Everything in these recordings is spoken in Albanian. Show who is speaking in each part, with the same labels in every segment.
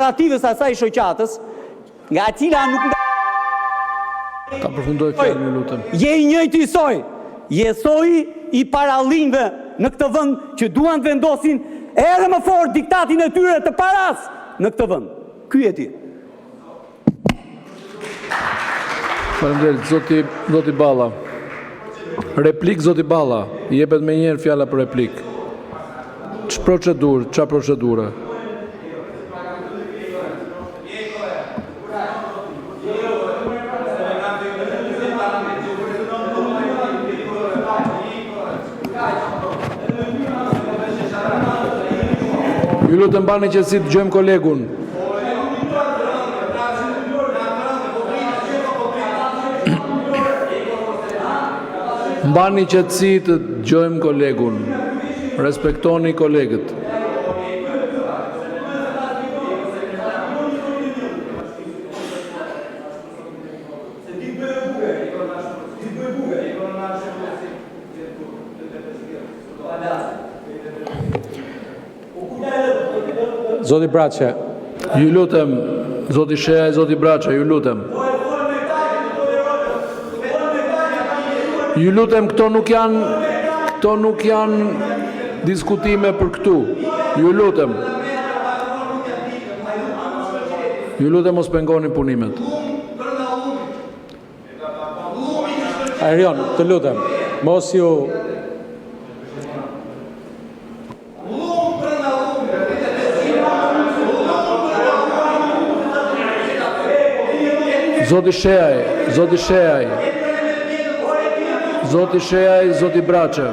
Speaker 1: Operativës asaj shoqatës, nga cila nuk
Speaker 2: Ta përfundoj fjalën, ju lutem.
Speaker 1: je i njëjti soi, je soi i parallinjve në këtë vend që duan të vendosin edhe më fort diktatin e tyre të paras në këtë vend. Ky je ti.
Speaker 2: Faleminderit, zoti Balla. Replik, zoti Balla. I jepet me njerë fjala për replik. Qa procedurë? Ju lutem bani qetësi, dëgjojmë kolegun. Mbani qetësi të dëgjojmë kolegun. Respektoni kolegët.
Speaker 3: Zoti Braçe.
Speaker 2: Ju lutem, zoti Sheja, zoti Braça, ju lutem. Ju lutem, këto nuk janë diskutime për këtu. Ju lutem. Ju lutem mos pengoni punimet.
Speaker 3: Arion, të lutem, mos ju...
Speaker 2: Zoti Sheaj, zoti Braça.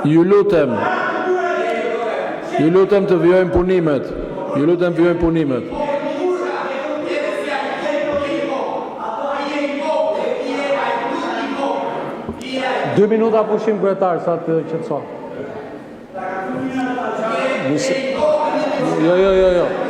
Speaker 2: Ju lutem të vjojmë punimet.
Speaker 3: 2 minuta pushim kryetar, sa të qetëson. Jo.